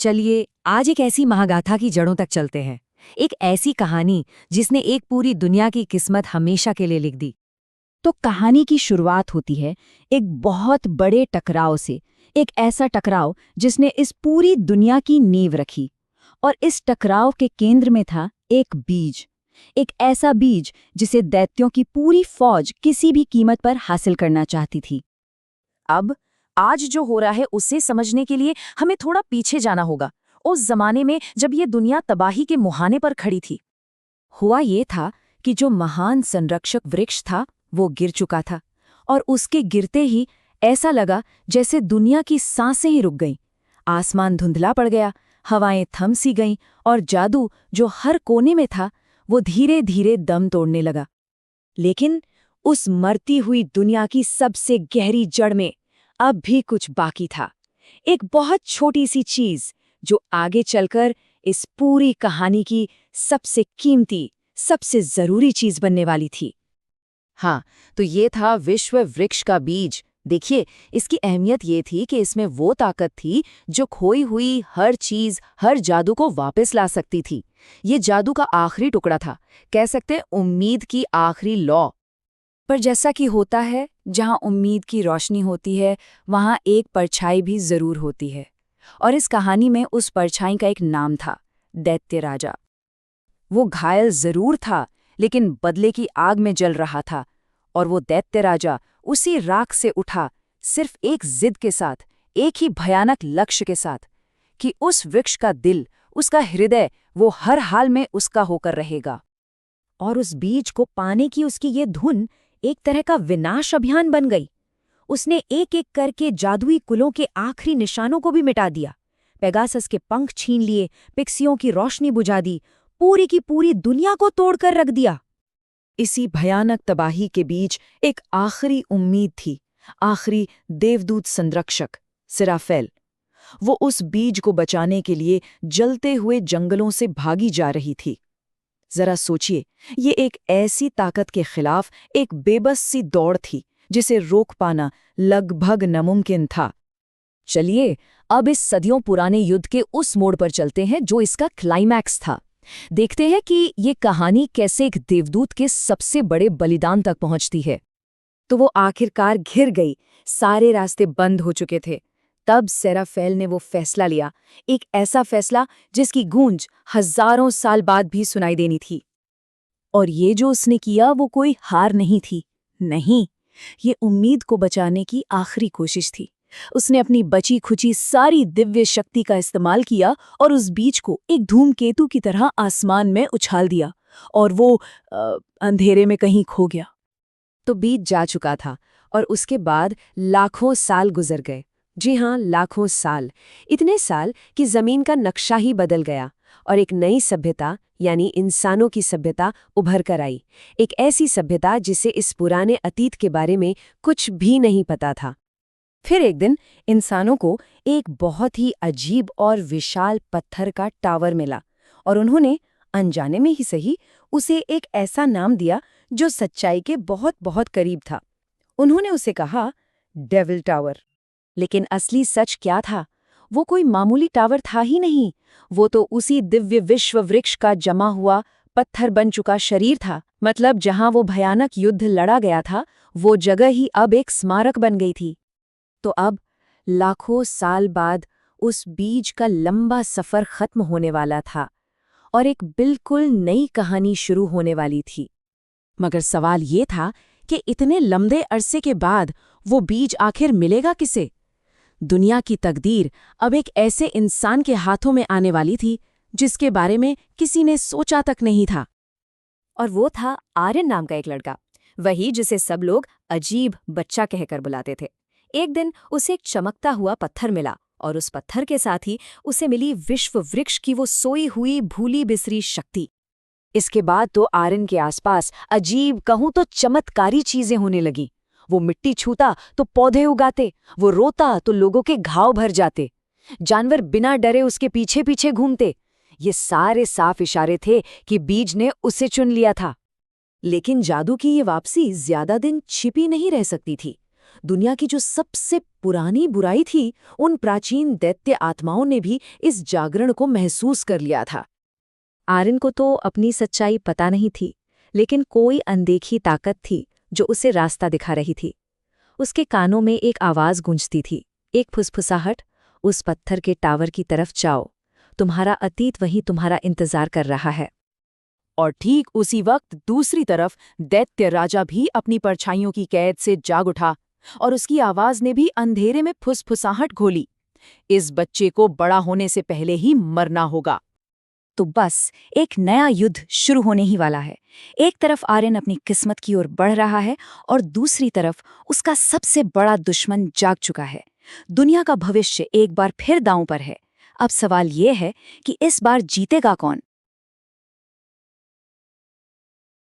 चलिए आज एक ऐसी महागाथा की जड़ों तक चलते हैं। एक ऐसी कहानी जिसने एक पूरी दुनिया की किस्मत हमेशा के लिए लिख दी। तो कहानी की शुरुआत होती है एक बहुत बड़े टकराव से। एक ऐसा टकराव जिसने इस पूरी दुनिया की नींव रखी। और इस टकराव के केंद्र में था एक बीज। एक ऐसा बीज जिसे दैत्यों की पूरी फौज किसी भी कीमत पर हासिल करना चाहती थी। अब आज जो हो रहा है उसे समझने के लिए हमें थोड़ा पीछे जाना होगा, उस जमाने में जब ये दुनिया तबाही के मुहाने पर खड़ी थी। हुआ ये था कि जो महान संरक्षक वृक्ष था वो गिर चुका था, और उसके गिरते ही ऐसा लगा जैसे दुनिया की सांसें ही रुक गईं। आसमान धुंधला पड़ गया, हवाएं थम सी गईं, और जादू जो हर कोने में था वो धीरे धीरे दम तोड़ने लगा। लेकिन उस मरती हुई दुनिया की सबसे गहरी जड़ में अब भी कुछ बाकी था। एक बहुत छोटी सी चीज जो आगे चलकर इस पूरी कहानी की सबसे कीमती, सबसे जरूरी चीज बनने वाली थी। हाँ, तो ये था विश्व वृक्ष का बीज। देखिए, इसकी अहमियत ये थी कि इसमें वो ताकत थी जो खोई हुई हर चीज, हर जादू को वापस ला सकती थी। ये जादू का आखिरी टुकड़ा था, कह सकते हैं उम्मीद की आखिरी लौ। पर जैसा कि होता है, जहां उम्मीद की रोशनी होती है वहां एक परछाई भी जरूर होती है। और इस कहानी में उस परछाई का एक नाम था, दैत्य राजा। वो घायल जरूर था, लेकिन बदले की आग में जल रहा था। और वो दैत्य राजा उसी राख से उठा, सिर्फ एक जिद के साथ, एक ही भयानक लक्ष्य के साथ, कि उस वृक्ष का दिल, उसका हृदय, वो हर हाल में उसका होकर रहेगा। और उस बीज को पाने की उसकी ये धुन एक तरह का विनाश अभियान बन गई। उसने एक एक करके जादुई कुलों के आखिरी निशानों को भी मिटा दिया। पेगासस के पंख छीन लिए, पिक्सियों की रोशनी बुझा दी, पूरी की पूरी दुनिया को तोड़कर रख दिया। इसी भयानक तबाही के बीच एक आखिरी उम्मीद थी, आखिरी देवदूत संरक्षक, सिराफेल। वो उस बीज को बचाने के लिए जलते हुए जंगलों से भागी जा रही थी। जरा सोचिए, ये एक ऐसी ताकत के खिलाफ एक बेबस सी दौड़ थी जिसे रोक पाना लगभग नामुमकिन था। चलिए अब इस सदियों पुराने युद्ध के उस मोड़ पर चलते हैं जो इसका क्लाइमैक्स था। देखते हैं कि ये कहानी कैसे एक देवदूत के सबसे बड़े बलिदान तक पहुंचती है। तो वो आखिरकार घिर गई, सारे रास्ते बंद हो चुके थे। तब सेराफेल ने वो फैसला लिया, एक ऐसा फैसला जिसकी गूंज हजारों साल बाद भी सुनाई देनी थी। और ये जो उसने किया वो कोई हार नहीं थी, नहीं, ये उम्मीद को बचाने की आखिरी कोशिश थी। उसने अपनी बची खुची सारी दिव्य शक्ति का इस्तेमाल किया और उस बीज को एक धूमकेतु की तरह आसमान में उछाल दिया, और वो अंधेरे में कहीं खो गया। तो बीज जा चुका था, और उसके बाद लाखों साल गुजर गए। जी हाँ, लाखों साल। इतने साल कि जमीन का नक्शा ही बदल गया, और एक नई सभ्यता यानी इंसानों की सभ्यता उभर कर आई। एक ऐसी सभ्यता जिसे इस पुराने अतीत के बारे में कुछ भी नहीं पता था। फिर एक दिन इंसानों को एक बहुत ही अजीब और विशाल पत्थर का टावर मिला, और उन्होंने अनजाने में ही सही उसे एक ऐसा नाम दिया जो सच्चाई के बहुत बहुत करीब था। उन्होंने उसे कहा डेविल टावर। लेकिन असली सच क्या था? वो कोई मामूली टावर था ही नहीं, वो तो उसी दिव्य विश्व वृक्ष का जमा हुआ पत्थर बन चुका शरीर था। मतलब जहां वो भयानक युद्ध लड़ा गया था, वो जगह ही अब एक स्मारक बन गई थी। तो अब लाखों साल बाद उस बीज का लंबा सफर खत्म होने वाला था, और एक बिल्कुल नई कहानी शुरू होने वाली थी। मगर सवाल ये था कि इतने लंबे अरसे के बाद वो बीज आखिर मिलेगा किसे? दुनिया की तकदीर अब एक ऐसे इंसान के हाथों में आने वाली थी जिसके बारे में किसी ने सोचा तक नहीं था। और वो था आर्यन नाम का एक लड़का, वही जिसे सब लोग अजीब बच्चा कहकर बुलाते थे। एक दिन उसे एक चमकता हुआ पत्थर मिला, और उस पत्थर के साथ ही उसे मिली विश्व वृक्ष की वो सोई हुई भूली बिसरी शक्ति। इसके बाद तो आर्यन के आसपास अजीब, कहूं तो चमत्कारी चीजें होने लगी। वो मिट्टी छूता तो पौधे उगाते, वो रोता तो लोगों के घाव भर जाते, जानवर बिना डरे उसके पीछे पीछे घूमते। ये सारे साफ इशारे थे कि बीज ने उसे चुन लिया था। लेकिन जादू की ये वापसी ज्यादा दिन छिपी नहीं रह सकती थी। दुनिया की जो सबसे पुरानी बुराई थी, उन प्राचीन दैत्य आत्माओं ने भी इस जागरण को महसूस कर लिया था। आर्यन को तो अपनी सच्चाई पता नहीं थी, लेकिन कोई अनदेखी ताकत थी जो उसे रास्ता दिखा रही थी। उसके कानों में एक आवाज गूंजती थी, एक फुसफुसाहट, उस पत्थर के टावर की तरफ जाओ, तुम्हारा अतीत वहीं तुम्हारा इंतजार कर रहा है। और ठीक उसी वक्त दूसरी तरफ दैत्य राजा भी अपनी परछाइयों की कैद से जाग उठा और उसकी आवाज ने भी अंधेरे में फुसफुसाहट घोली। इस बच्चे को बड़ा होने से पहले ही मरना होगा। तो बस एक नया युद्ध शुरू होने ही वाला है। एक तरफ आर्यन अपनी किस्मत की ओर बढ़ रहा है और दूसरी तरफ उसका सबसे बड़ा दुश्मन जाग चुका है। दुनिया का भविष्य एक बार फिर दांव पर है। अब सवाल ये है कि इस बार जीतेगा कौन?